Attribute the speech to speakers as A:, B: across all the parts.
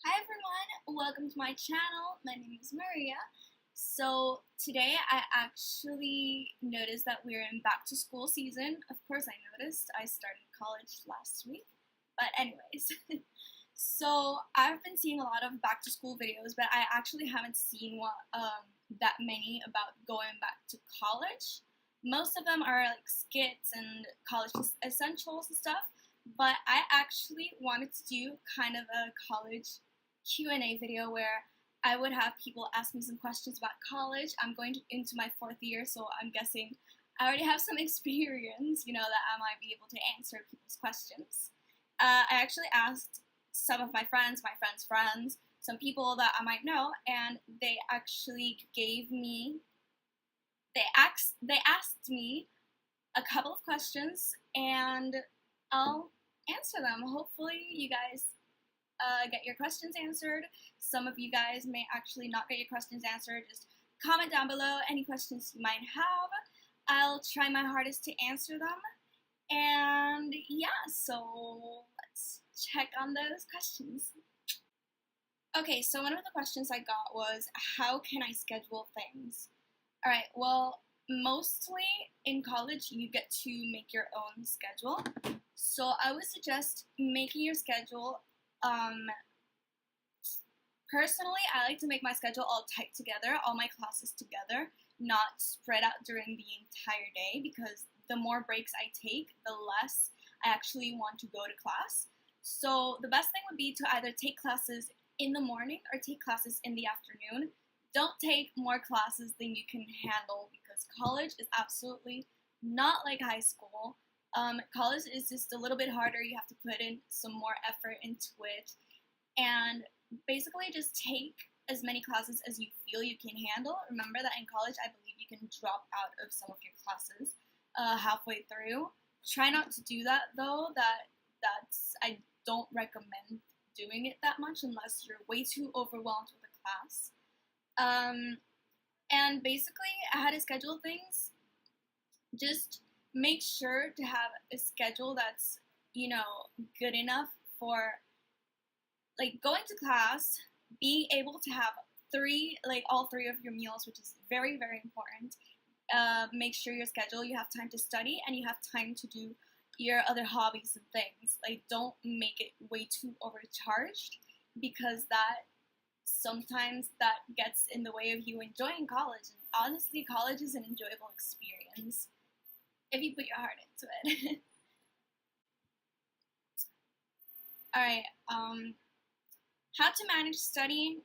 A: Hi everyone, welcome to my channel. My name is Maria. So today I actually noticed that we're in back to school season. Of course I noticed, I started college last week. But anyways, so I've been seeing a lot of back to school videos, but I actually haven't seen that many about going back to college. Most of them are like skits and college essentials and stuff. But I actually wanted to do kind of a college Q&A video where I would have people ask me some questions about college. I'm going into my 4th year, so I'm guessing I already have some experience, that I might be able to answer people's questions. I actually asked some of my friends' friends, some people that I might know, and they actually they asked me a couple of questions, and I'll answer them. Hopefully you guys get your questions answered. Some of you guys may actually not get your questions answered. Just comment down below any questions you might have. I'll try my hardest to answer them. And yeah, so let's check on those questions. Okay, so one of the questions I got was, how can I schedule things? Alright, well, mostly in college you get to make your own schedule. So I would suggest making your schedule. Personally, I like to make my schedule all tight together, all my classes together, not spread out during the entire day, because the more breaks I take, the less I actually want to go to class. So the best thing would be to either take classes in the morning or take classes in the afternoon. Don't take more classes than you can handle, because college is absolutely not like high school. College is just a little bit harder. You have to put in some more effort into it, and basically just take as many classes as you feel you can handle. Remember that in college, I believe you can drop out of some of your classes halfway through. Try not to do that though. I don't recommend doing it that much unless you're way too overwhelmed with a class. And basically, how to schedule things, just make sure to have a schedule that's, good enough for, like, going to class, being able to have all three of your meals, which is very, very important. Make sure your schedule, you have time to study and you have time to do your other hobbies and things. Like, don't make it way too overcharged, because sometimes that gets in the way of you enjoying college. And honestly, college is an enjoyable experience if you put your heart into it. Alright, how to manage time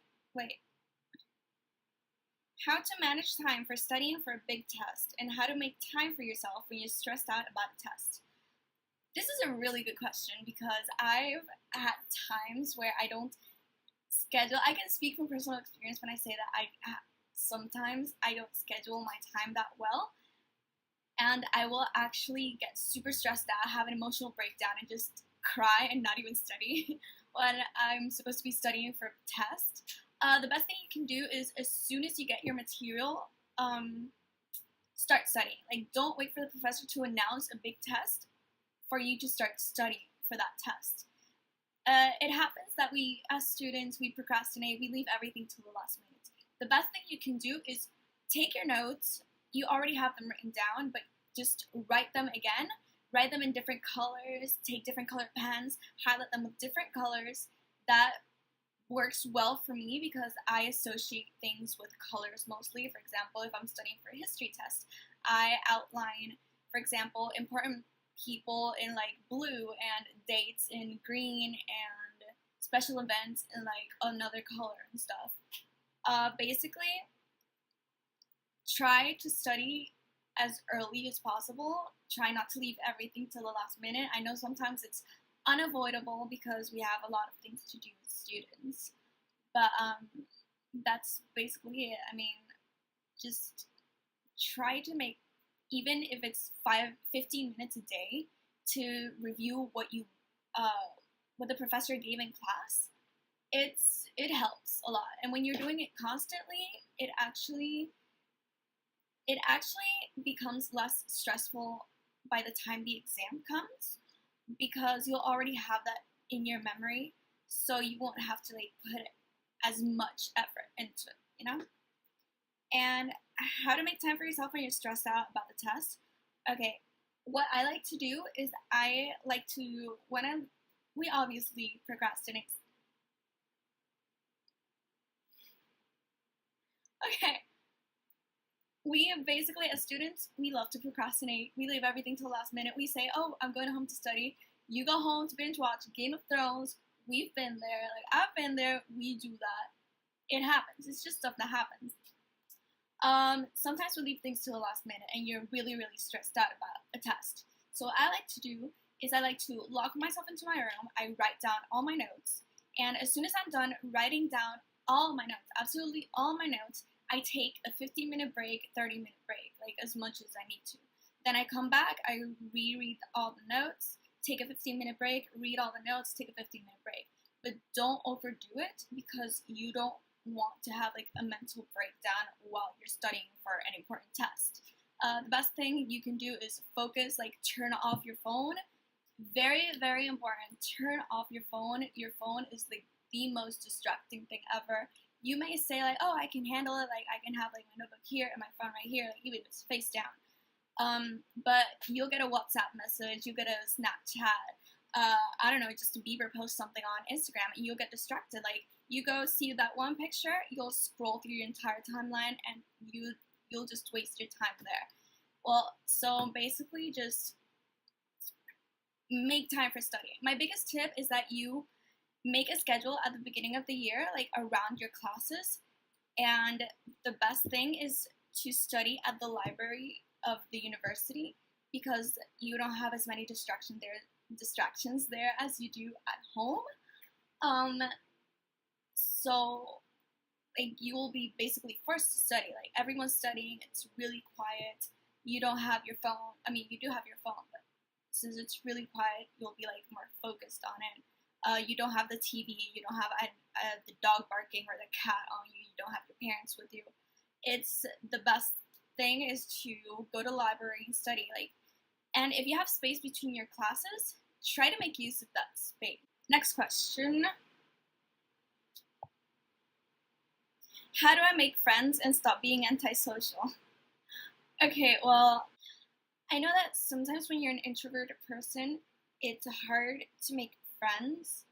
A: for studying for a big test, and how to make time for yourself when you're stressed out about a test. This is a really good question, because I've had times where I don't schedule. I can speak from personal experience when I say that sometimes I don't schedule my time that well, and I will actually get super stressed out, have an emotional breakdown, and just cry and not even study when I'm supposed to be studying for a test. The best thing you can do is, as soon as you get your material, start studying. Like, don't wait for the professor to announce a big test for you to start studying for that test. It happens that we, as students, we procrastinate, we leave everything till the last minute. The best thing you can do is take your notes. You already have them written down, but just write them again. Write them in different colors, take different colored pens, highlight them with different colors. That works well for me because I associate things with colors mostly. For example, if I'm studying for a history test, I outline, for example, important people in like blue and dates in green and special events in like another color and stuff. Basically, try to study as early as possible. Try not to leave everything till the last minute. I know sometimes it's unavoidable because we have a lot of things to do with students, but that's basically it. I mean, just try to make, even if it's 15 minutes a day, to review what the professor gave in class. It helps a lot, and when you're doing it constantly, it actually becomes less stressful by the time the exam comes, because you'll already have that in your memory. so you won't have to like put as much effort into it, you know? And how to make time for yourself when you're stressed out about the test. Okay, what I like to do is I like to, we obviously procrastinate. Okay, we basically, as students, we love to procrastinate. We leave everything till the last minute. We say, oh, I'm going home to study. You go home to binge watch Game of Thrones. We've been there. Like, I've been there. We do that. It happens. It's just stuff that happens. Sometimes we leave things to the last minute and you're really, really stressed out about a test. So what I like to do is I like to lock myself into my room. I write down all my notes. And as soon as I'm done writing down all my notes, absolutely all my notes, I take a 15-minute break, 30-minute break, like as much as I need to. Then I come back, I reread all the notes, take a 15-minute break, read all the notes, take a 15-minute break. But don't overdo it because you don't want to have like a mental breakdown while you're studying for an important test. The best thing you can do is focus, like turn off your phone. Very, very important. Turn off your phone. Your phone is like the most distracting thing ever. You may say like, oh, I can handle it. Like I can have like my notebook here and my phone right here, like even if it's face down. But you'll get a WhatsApp message, you get a Snapchat, I don't know, just Bieber post something on Instagram and you'll get distracted. Like you go see that one picture, you'll scroll through your entire timeline and you'll just waste your time there. Well, so basically just make time for studying. My biggest tip is that you make a schedule at the beginning of the year, like around your classes. And the best thing is to study at the library of the university because you don't have as many distractions there as you do at home. So like you will be basically forced to study. Like everyone's studying, it's really quiet. You don't have your phone. I mean, you do have your phone, but since it's really quiet, you'll be like more focused on it. You don't have the TV, you don't have the dog barking or the cat on you, you don't have your parents with you. It's the best thing is to go to the library and study. Like, and if you have space between your classes, try to make use of that space. Next question. How do I make friends and stop being antisocial? Okay, well, I know that sometimes when you're an introverted person, it's hard to make friends,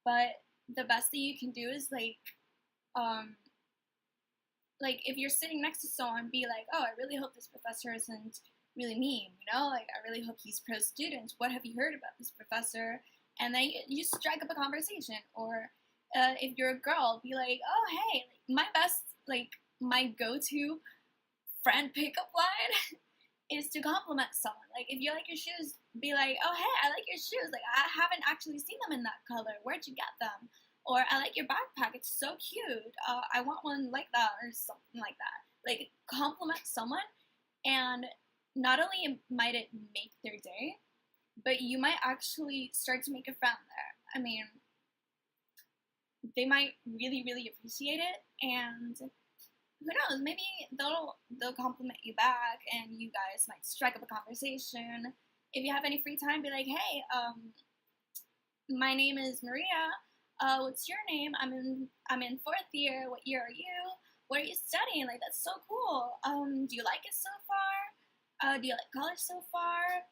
A: but the best thing you can do is like if you're sitting next to someone, be like, oh, I really hope this professor isn't really mean, you know, like I really hope he's pro student. What have you heard about this professor? And then you strike up a conversation. Or if you're a girl, be like, oh, hey, like my go-to friend pickup line is to compliment someone. Like if you like your shoes, be like, oh hey, I like your shoes. Like I haven't actually seen them in that color. Where'd you get them? Or I like your backpack. It's so cute. I want one like that or something like that. Like compliment someone, and not only might it make their day, but you might actually start to make a friend there. I mean, they might really, really appreciate it, and who knows, maybe they'll compliment you back and you guys might strike up a conversation. If you have any free time, be like, hey, my name is Maria. What's your name? I'm in 4th year. What year are you? What are you studying? Like, that's so cool. Do you like it so far? Do you like college so far?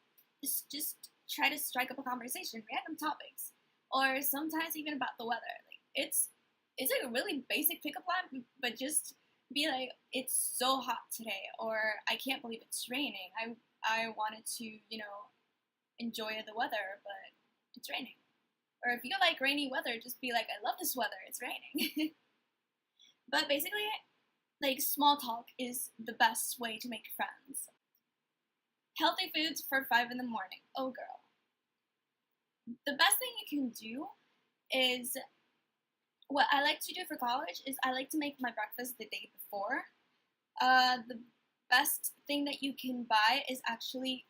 A: Just try to strike up a conversation, random topics. Or sometimes even about the weather. Like, it's like a really basic pickup line, but just be like, it's so hot today, or I can't believe it's raining. I wanted to, you know, enjoy the weather, but it's raining. Or if you like rainy weather, just be like, I love this weather, it's raining. But basically, like, small talk is the best way to make friends. Healthy foods for 5 in the morning. Oh, girl. The best thing you can do is, what I like to do for college is I like to make my breakfast the day before. The best thing that you can buy is actually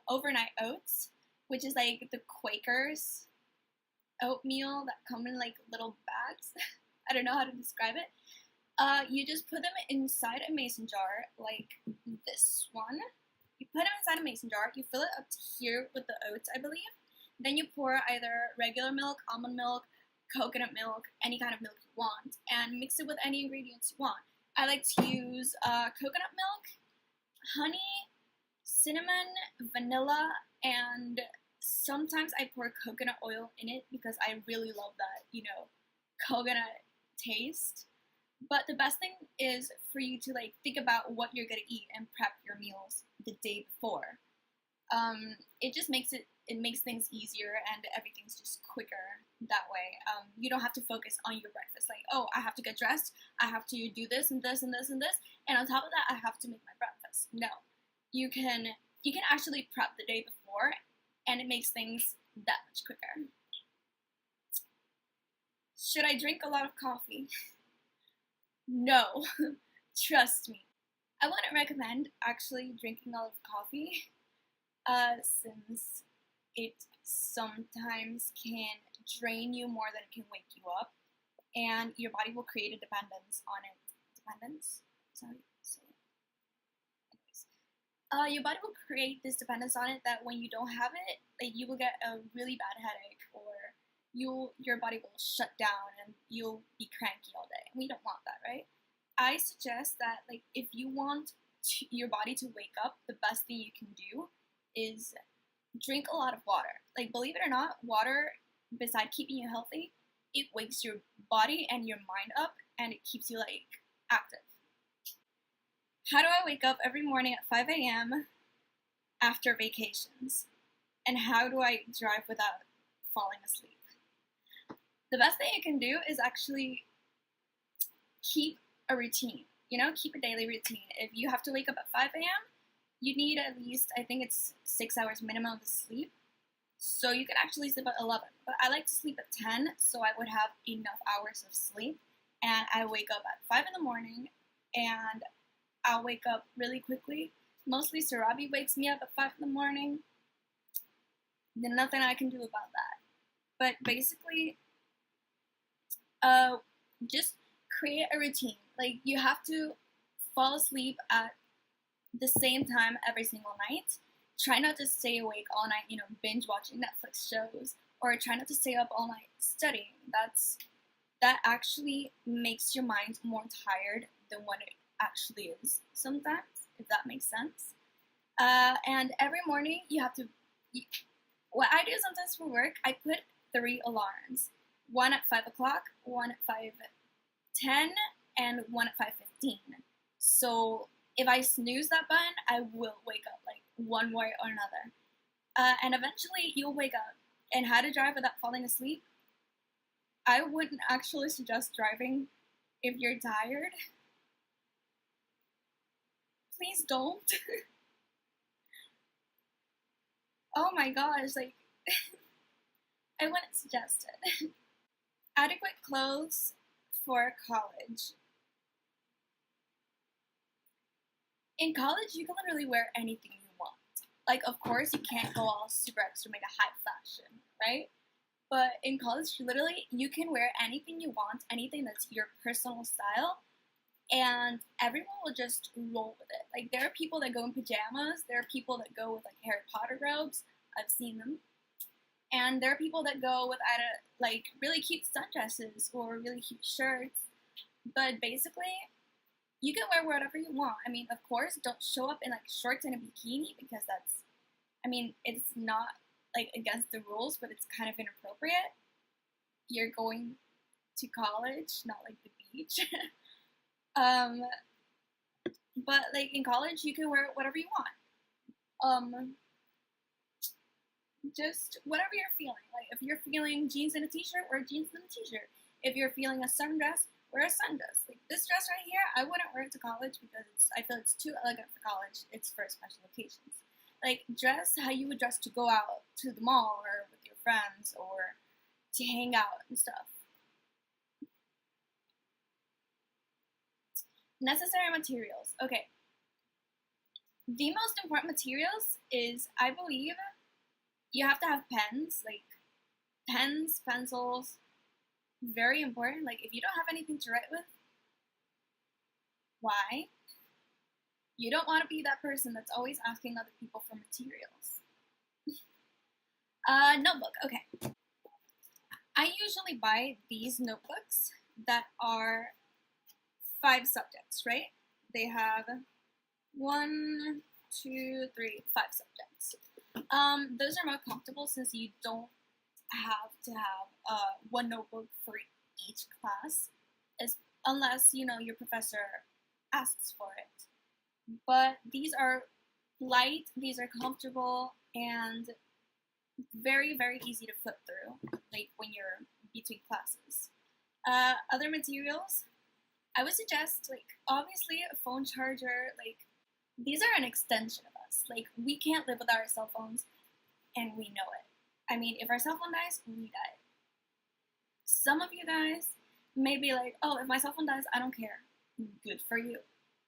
A: overnight oats, which is like the Quaker's oatmeal that come in like little bags. I don't know how to describe it. You just put them inside a mason jar, like this one. You put them inside a mason jar, you fill it up to here with the oats, I believe. Then you pour either regular milk, almond milk, coconut milk, any kind of milk you want, and mix it with any ingredients you want. I like to use coconut milk, honey, cinnamon, vanilla, and sometimes I pour coconut oil in it because I really love that, coconut taste. But the best thing is for you to think about what you're gonna eat and prep your meals the day before. It just makes things easier and everything's just quicker that way. You don't have to focus on your breakfast. Like, oh, I have to get dressed, I have to do this and this and this and this, and on top of that, I have to make my breakfast. No, you can actually prep the day before, and it makes things that much quicker. Should I drink a lot of coffee? No, trust me. I wouldn't recommend actually drinking a lot of coffee, since it sometimes can drain you more than it can wake you up, and your body will create a dependence on it. Dependence? Sorry. So, anyways, your body will create this dependence on it that when you don't have it, you will get a really bad headache, or your body will shut down and you'll be cranky all day. And we don't want that, right? I suggest that if you want your body to wake up, the best thing you can do is drink a lot of water. Believe it or not, water, besides keeping you healthy, it wakes your body and your mind up, and it keeps you active. How do I wake up every morning at 5 a.m. after vacations? And how do I drive without falling asleep? The best thing you can do is actually keep a routine. Keep a daily routine. If you have to wake up at 5 a.m., you need at least, I think it's 6 hours minimum of sleep. So you can actually sleep at 11. But I like to sleep at 10, so I would have enough hours of sleep. And I wake up at 5 in the morning, and I'll wake up really quickly. Mostly Sarabi wakes me up at 5 in the morning. There's nothing I can do about that. But basically, just create a routine. You have to fall asleep at the same time every single night. Try not to stay awake all night, binge watching Netflix shows, or try not to stay up all night studying. That actually makes your mind more tired than what it actually is sometimes, if that makes sense. And every morning what I do sometimes for work, I put 3 alarms. One at 5 o'clock, one at 5:10, and one at 5:15. So if I snooze that button, I will wake up one way or another. And eventually you'll wake up. And how to drive without falling asleep? I wouldn't actually suggest driving if you're tired. Please don't. Oh my gosh, I wouldn't suggest it. Adequate clothes for college. In college, you can literally wear anything you want. Of course, you can't go all super extra mega high fashion, right? But in college, literally, you can wear anything you want, anything that's your personal style, and everyone will just roll with it. There are people that go in pajamas, there are people that go with Harry Potter robes. I've seen them. And there are people that go with either really cute sundresses or really cute shirts. But basically, you can wear whatever you want. Of course, don't show up in shorts and a bikini, because it's not against the rules, but it's kind of inappropriate. You're going to college, not the beach. But in college, you can wear whatever you want. Just whatever you're feeling. If you're feeling jeans and a t-shirt, wear jeans and a t-shirt. If you're feeling a sundress, wear a sundress. This dress right here, I wouldn't wear it to college because I feel it's too elegant for college. It's for special occasions. Dress how you would dress to go out to the mall or with your friends or to hang out and stuff. Necessary materials. Okay. The most important materials is, I believe, you have to have pens, pens, pencils, very important. If you don't have anything to write with, why? You don't want to be that person that's always asking other people for materials. Notebook. Okay. I usually buy these notebooks that are 5 subjects, right? They have 1, 2, 3, 5 subjects. Those are more comfortable since you don't have to have one notebook for each class, unless your professor asks for it. But these are light, these are comfortable, and very, very easy to flip through, like when you're between classes. Other materials, I would suggest, like, obviously a phone charger. Like, these are an extension of us. Like, we can't live without our cell phones, and we know it. I mean, if our cell phone dies, we die. Some of you guys may be like, oh, if my cell phone dies, I don't care. Good for you.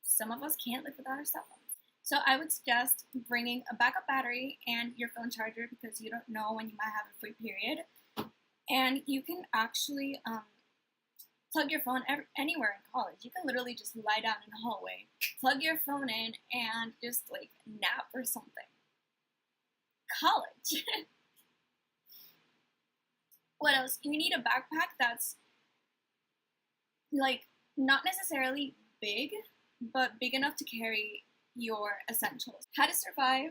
A: Some of us can't live without our cell phones. So I would suggest bringing a backup battery and your phone charger, because you don't know when you might have a free period. And you can actually plug your phone anywhere in college. You can literally just lie down in the hallway, plug your phone in, and just like nap or something. College. What else? You need a backpack that's like not necessarily big, but big enough to carry your essentials. How to survive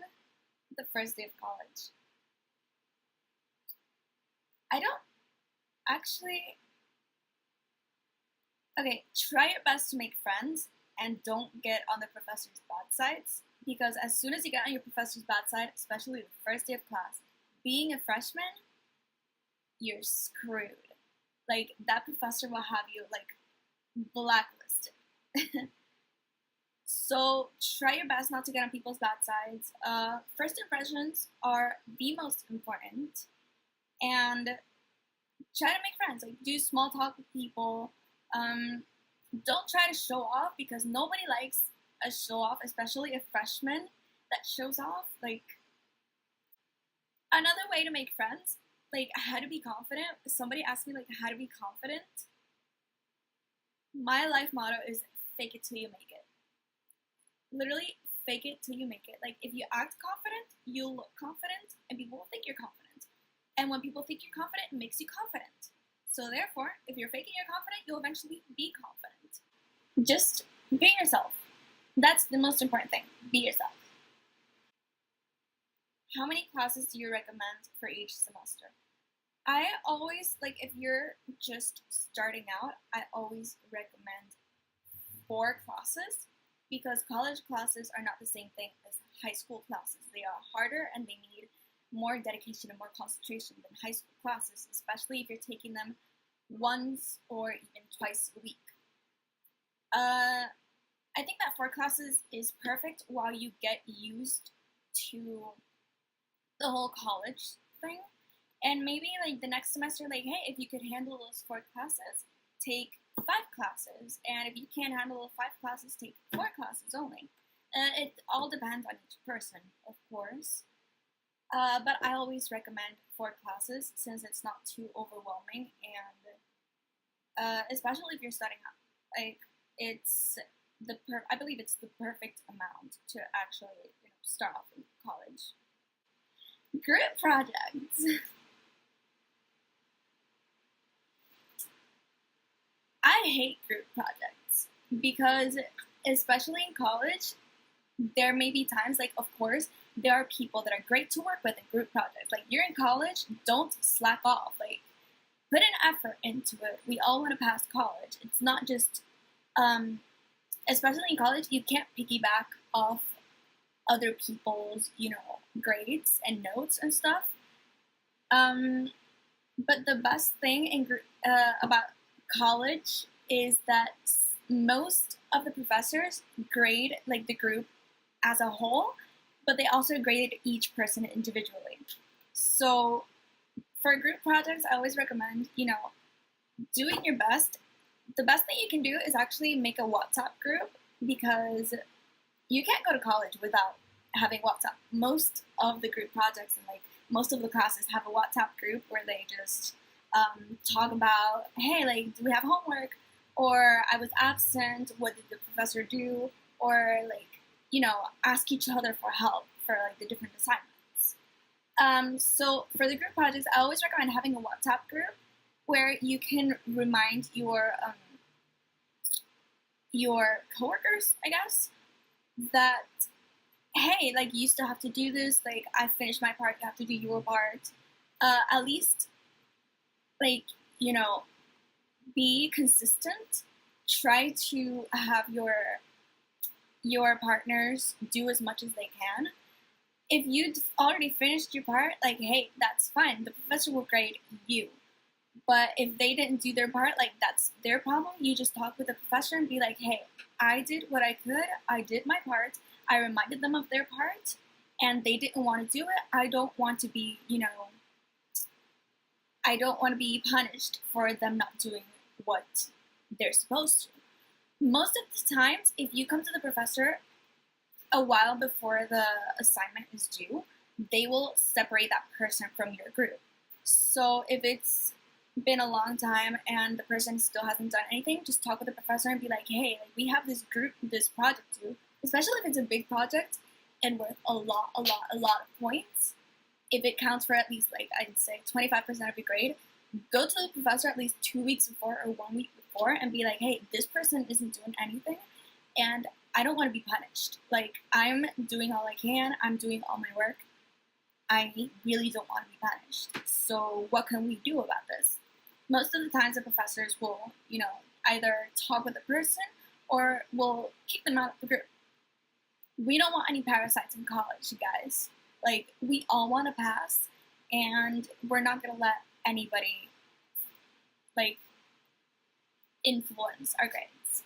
A: the first day of college. I don't actually. Okay, try your best to make friends and don't get on the professor's bad sides, because as soon as you get on your professor's bad side, especially the first day of class, being a freshman, you're screwed. Like, that professor will have you like blacklisted. So try your best not to get on people's bad sides. First impressions are the most important, and try to make friends. Like, do small talk with people. Don't try to show off, because nobody likes a show off, especially a freshman that shows off. Like, another way to make friends, like how to be confident. Somebody asked me like how to be confident. My life motto is fake it till you make it. Literally, fake it till you make it. Like, if you act confident, you'll look confident, and people will think you're confident. And when people think you're confident, it makes you confident. So therefore, if you're faking you're confident, you'll eventually be confident. Just be yourself. That's the most important thing. Be yourself. How many classes do you recommend for each semester? I always, like, if you're just starting out, I always recommend 4 classes, because college classes are not the same thing as high school classes. They are harder and they need more dedication and more concentration than high school classes, especially if you're taking them once or even twice a week. I think that 4 classes is perfect while you get used to the whole college thing. And maybe like the next semester, like, hey, if you could handle those 4 classes, take 5 classes. And if you can't handle those 5 classes, take 4 classes only. It all depends on each person, of course. But I always recommend 4 classes since it's not too overwhelming, and especially if you're starting out. Like, it's I believe it's the perfect amount to actually start off in college. Group projects. I hate group projects because, especially in college, there may be times, like, of course, there are people that are great to work with in group projects. Like, you're in college, don't slack off. Like, put an effort into it. We all want to pass college. It's not just, especially in college, you can't piggyback off other people's, grades and notes and stuff. But the best thing about college is that most of the professors grade like the group as a whole, but they also grade each person individually. So for group projects, I always recommend, doing your best. The best thing you can do is actually make a WhatsApp group, because you can't go to college without having WhatsApp. Most of the group projects and like most of the classes have a WhatsApp group where they just talk about, hey, like, do we have homework? Or I was absent, what did the professor do? Or like, ask each other for help for like the different assignments. So for the group projects, I always recommend having a WhatsApp group where you can remind your coworkers, I guess, that hey, like you still have to do this. Like I finished my part, you have to do your part. At least, like you know, be consistent. Try to have your partners do as much as they can. If you already finished your part, like hey, that's fine. The professor will grade you. But if they didn't do their part, like that's their problem. You just talk with the professor and be like, hey, I did what I could. I did my part. I reminded them of their part, and they didn't want to do it. I don't want to be, I don't want to be punished for them not doing what they're supposed to. Most of the times, if you come to the professor a while before the assignment is due, they will separate that person from your group. So if it's been a long time and the person still hasn't done anything, just talk with the professor and be like, hey, like, we have this project due, especially if it's a big project and worth a lot of points. If it counts for at least, like, I'd say 25% of your grade, go to the professor at least 2 weeks before or 1 week before and be like, hey, this person isn't doing anything and I don't want to be punished. Like, I'm doing all I can, I'm doing all my work. I really don't want to be punished. So what can we do about this? Most of the times the professors will, either talk with the person or will kick them out of the group. We don't want any parasites in college, you guys. Like, we all want to pass, and we're not going to let anybody, like, influence our grades.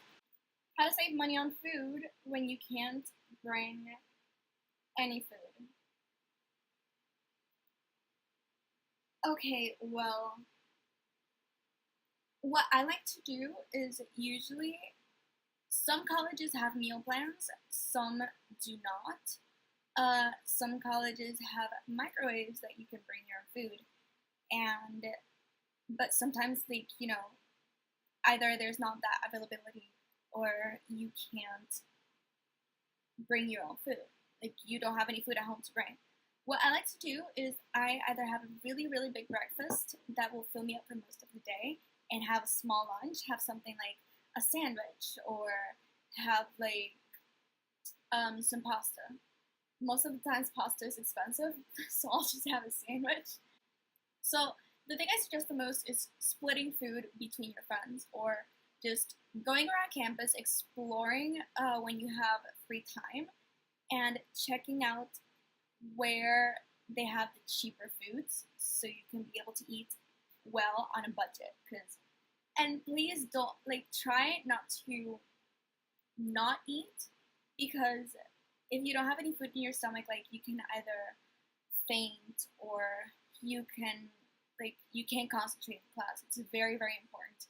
A: How to save money on food when you can't bring any food. Okay, well, what I like to do is usually some colleges have meal plans, some do not. Some colleges have microwaves that you can bring your own food, but sometimes either there's not that availability or you can't bring your own food. Like you don't have any food at home to bring. What I like to do is I either have a really, really big breakfast that will fill me up for most of the day and have a small lunch, have something like a sandwich or have like some pasta. Most of the times pasta is expensive, so I'll just have a sandwich. So the thing I suggest the most is splitting food between your friends or just going around campus, exploring when you have free time, and checking out where they have the cheaper foods so you can be able to eat well on a budget. And please don't, try not to not eat, because if you don't have any food in your stomach, you can either faint or you can't concentrate in class. It's very, very important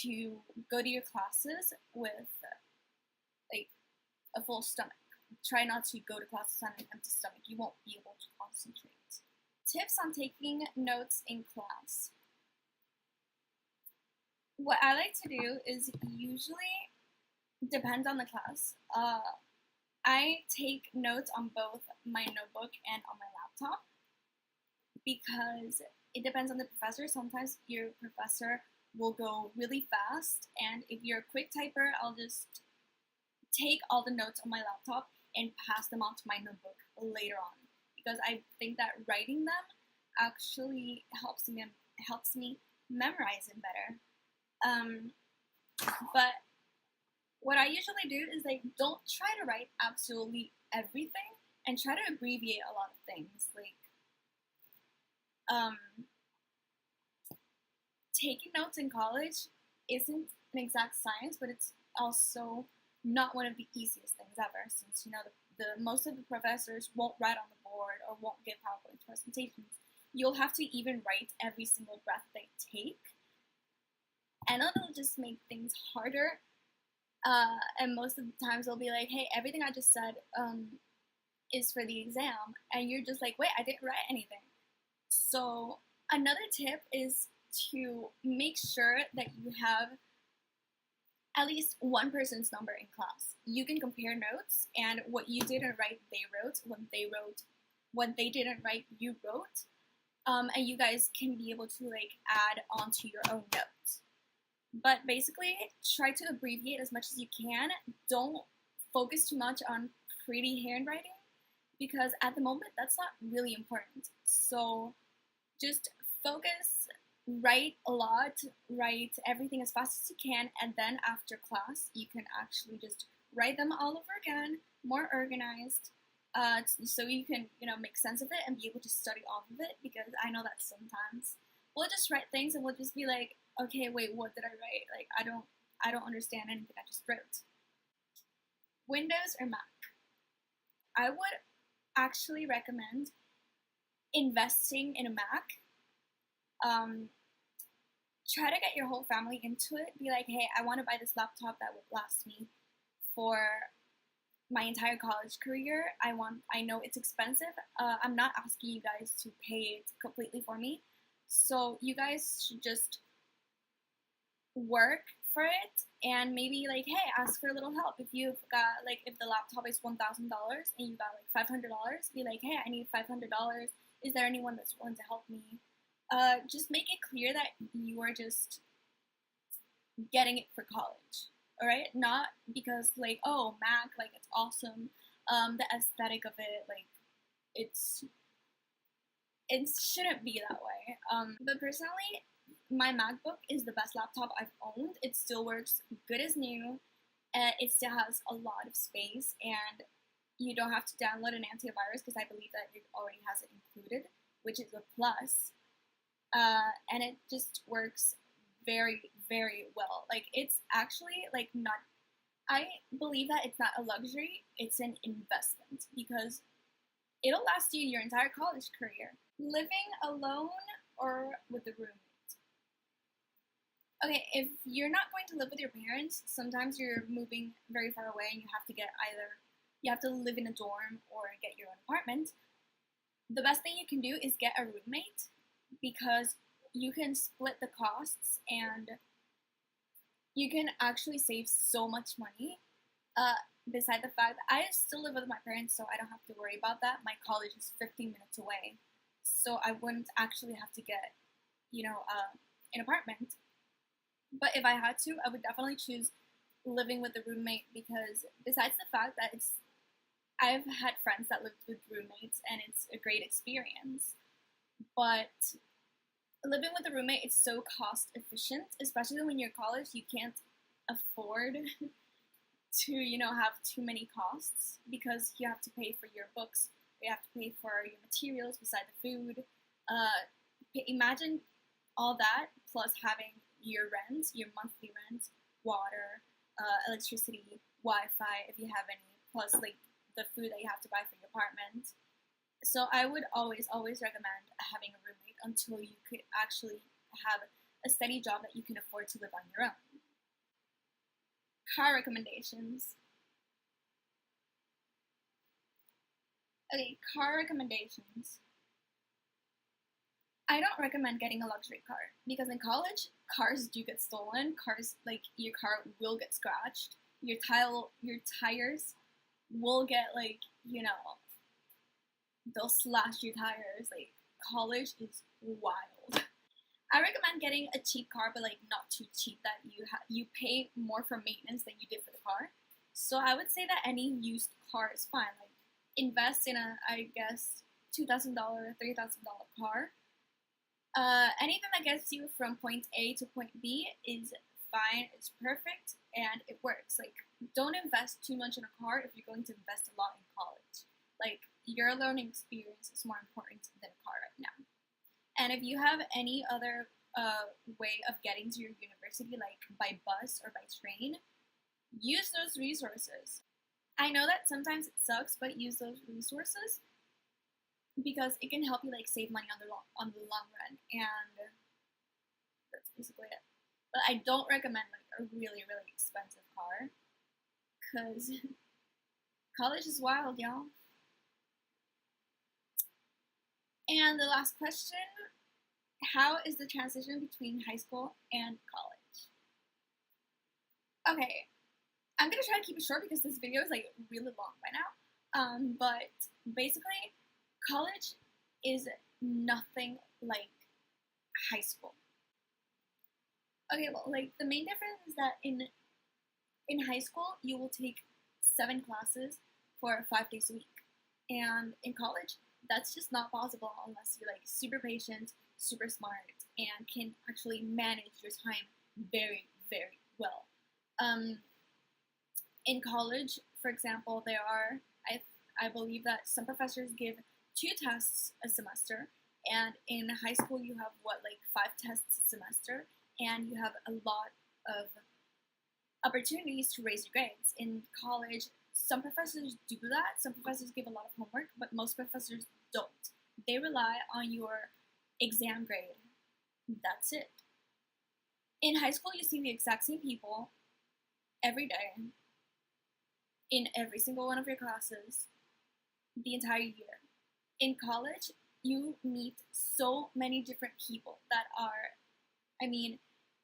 A: to go to your classes with a full stomach. Try not to go to classes on an empty stomach. You won't be able to concentrate. Tips on taking notes in class. What I like to do is usually depends on the class. I take notes on both my notebook and on my laptop because it depends on the professor. Sometimes your professor will go really fast, and if you're a quick typer, I'll just take all the notes on my laptop and pass them on to my notebook later on, because I think that writing them actually helps me memorize it better. But what I usually do is don't try to write absolutely everything and try to abbreviate a lot of things. Taking notes in college isn't an exact science, but it's also not one of the easiest things ever, since the most of the professors won't write on the board or won't give PowerPoint presentations. You'll have to even write every single breath they take, and it'll just make things harder. And most of the times they'll be like, hey, everything I just said is for the exam, and you're just like, wait, I didn't write anything. So another tip is to make sure that you have at least one person's number in class. You can compare notes, and what you didn't write, they wrote. What they wrote, what they didn't write, you wrote, and you guys can be able to like add onto your own notes. But basically, try to abbreviate as much as you can. Don't focus too much on pretty handwriting, because at the moment that's not really important. So just focus, write a lot, write everything as fast as you can, and then after class you can actually just write them all over again, more organized, so you can make sense of it and be able to study off of it. Because I know that sometimes we'll just write things and we'll just be like, okay, wait, what did I write? Like I don't understand anything I just wrote. Windows or Mac? I would actually recommend investing in a Mac. Try to get your whole family into it. Be like, hey, I want to buy this laptop that would last me for my entire college career. I know it's expensive. I'm not asking you guys to pay it completely for me. So you guys should just work for it, and maybe like, hey, ask for a little help. If you've got like, if the laptop is $1,000 and you got like $500, be like, hey, I need $500. Is there anyone that's willing to help me? Just make it clear that you are just getting it for college, all right? Not because like, oh, Mac, like it's awesome. The aesthetic of it, like it shouldn't be that way. But personally, my MacBook is the best laptop I've owned. It still works good as new. It still has a lot of space, and you don't have to download an antivirus because I believe that it already has it included, which is a plus. And it just works very, very well. Like, it's actually like not, I believe that it's not a luxury, it's an investment, because it'll last you your entire college career. Living alone or with a roommate? Okay, if you're not going to live with your parents, sometimes you're moving very far away and you have to live in a dorm or get your own apartment. The best thing you can do is get a roommate, because you can split the costs and you can actually save so much money. Beside the fact that I still live with my parents, so I don't have to worry about that. My college is 15 minutes away, so I wouldn't actually have to get, an apartment. But if I had to, I would definitely choose living with a roommate, because besides the fact that I've had friends that lived with roommates and it's a great experience, but living with a roommate is so cost efficient, especially when you're in college. You can't afford to, have too many costs, because you have to pay for your books, you have to pay for your materials beside the food. Imagine all that plus having your rent, your monthly rent, water, electricity, Wi-Fi if you have any, plus like the food that you have to buy for your apartment. So I would always recommend having a roommate until you could actually have a steady job that you can afford to live on your own. Car recommendations. Okay, car recommendations. I don't recommend getting a luxury car, because in college, cars do get stolen. Cars, like, your car will get scratched. Your tires will get, like, they'll slash your tires. Like, college is wild. I recommend getting a cheap car, but like not too cheap that you pay more for maintenance than you did for the car. So I would say that any used car is fine. Like, invest in a, I guess, $2,000, $3,000 car. Anything that gets you from point A to point B is fine. It's perfect and it works. Like, don't invest too much in a car if you're going to invest a lot in college. Like, your learning experience is more important than a car right now. And if you have any other way of getting to your university, like by bus or by train, use those resources. I know that sometimes it sucks, but use those resources, because it can help you like save money on the long run, and that's basically it. But I don't recommend like a really, really expensive car, because college is wild, y'all. And the last question, how is the transition between high school and college? Okay, I'm gonna try to keep it short because this video is like really long by now. But basically, college is nothing like high school. Okay, well, like the main difference is that in high school you will take 7 classes for 5 days a week, and in college that's just not possible unless you're like super patient, super smart, and can actually manage your time very, very well. Um, in college, for example, there are I believe that some professors give 2 tests a semester, and in high school you have what, like 5 tests a semester, and you have a lot of opportunities to raise your grades. In college, some professors do that. Some professors give a lot of homework, but most professors don't. They rely on your exam grade. That's it. In high school, you see the exact same people every day in every single one of your classes the entire year. In college, you meet so many different people that are, I mean,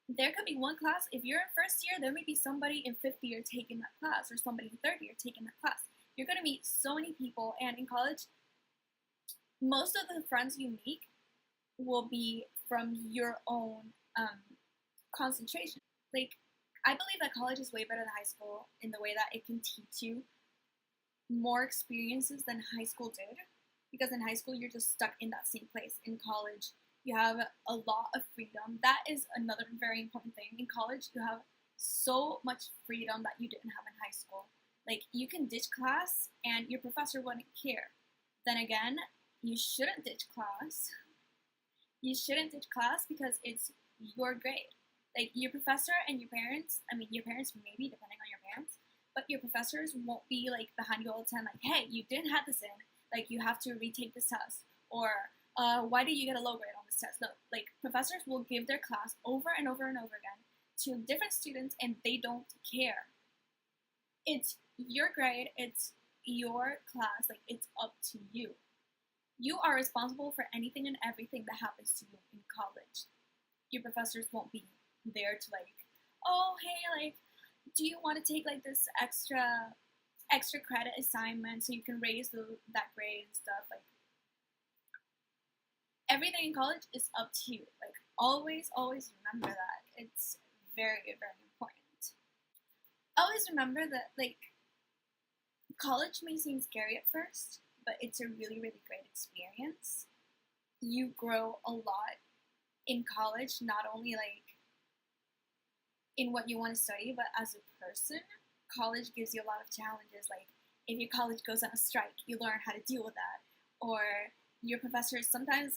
A: there could be one class. If you're in first year, there may be somebody in fifth year taking that class, or somebody in third year taking that class. You're going to meet so many people, and in college, most of the friends you make will be from your own concentration. Like, I believe that college is way better than high school in the way that it can teach you more experiences than high school did. Because in high school, you're just stuck in that same place. In college, you have a lot of freedom. That is another very important thing. In college, you have so much freedom that you didn't have in high school. Like, you can ditch class and your professor wouldn't care. Then again, you shouldn't ditch class. You shouldn't ditch class because it's your grade. Like, your professor and your parents, I mean, your parents maybe, depending on your parents, but your professors won't be, like, behind you all the time, like, hey, you didn't have this in, like, you have to retake this test, or, why did you get a low grade on this test? No, like, professors will give their class over and over and over again to different students, and they don't care. It's your grade, it's your class, like, it's up to you. You are responsible for anything and everything that happens to you in college. Your professors won't be there to, like, oh, hey, like, do you want to take, like, this extra credit assignment so you can raise that grade and stuff. Like, everything in college is up to you. Like, always remember that. It's very, very important. Always remember that, like, college may seem scary at first, but it's a really, really great experience. You grow a lot in college, not only, like, in what you want to study, but as a person. College gives you a lot of challenges. Like, if your college goes on a strike, you learn how to deal with that. Or your professors sometimes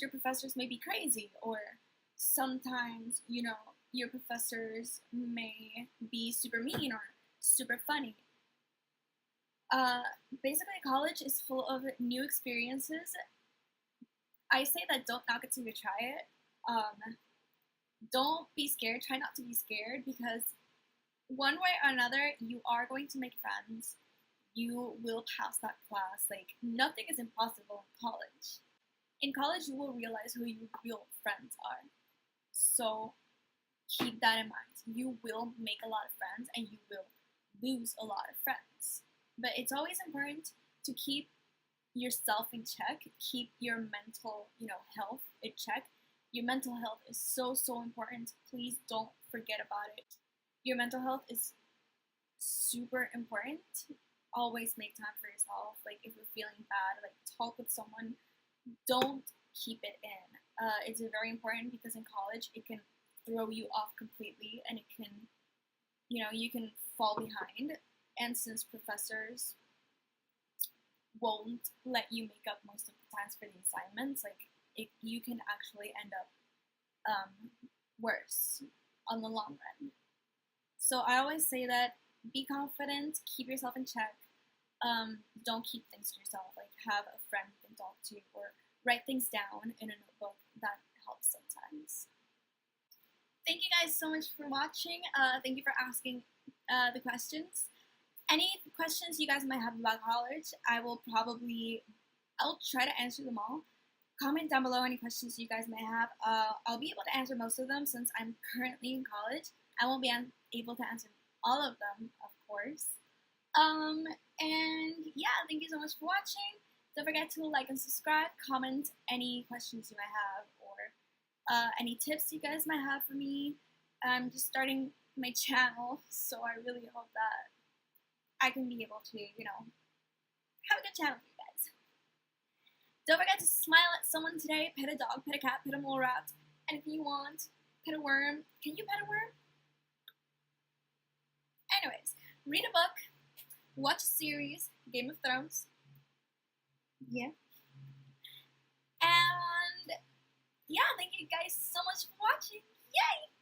A: your professors may be crazy, or sometimes, you know, your professors may be super mean or super funny. Basically, college is full of new experiences. I say that don't knock it till you try it. Don't be scared. Try not to be scared, because one way or another, you are going to make friends. You will pass that class. Like, nothing is impossible in college. In college, you will realize who your real friends are. So keep that in mind. You will make a lot of friends, and you will lose a lot of friends. But it's always important to keep yourself in check. Keep your mental, health in check. Your mental health is so, so important. Please don't forget about it. Your mental health is super important. Always make time for yourself. Like, if you're feeling bad, like, talk with someone. Don't keep it in. It's very important, because in college, it can throw you off completely, and it can, you can fall behind. And since professors won't let you make up most of the times for the assignments, like, you can actually end up worse on the long run. So I always say that be confident, keep yourself in check, don't keep things to yourself. Like, have a friend you can talk to, or write things down in a notebook. That helps sometimes. Thank you guys so much for watching. Thank you for asking the questions. Any questions you guys might have about college, I'll try to answer them all. Comment down below any questions you guys may have. I'll be able to answer most of them since I'm currently in college. I won't be able to answer all of them, of course. And yeah, thank you so much for watching. Don't forget to like and subscribe, comment any questions you might have, or any tips you guys might have for me. I'm just starting my channel, so I really hope that I can be able to, have a good channel for you guys. Don't forget to smile at someone today. Pet a dog, pet a cat, pet a mole rat. And if you want, pet a worm. Can you pet a worm? Anyways, read a book, watch a series, Game of Thrones. Yeah. And yeah, thank you guys so much for watching. Yay!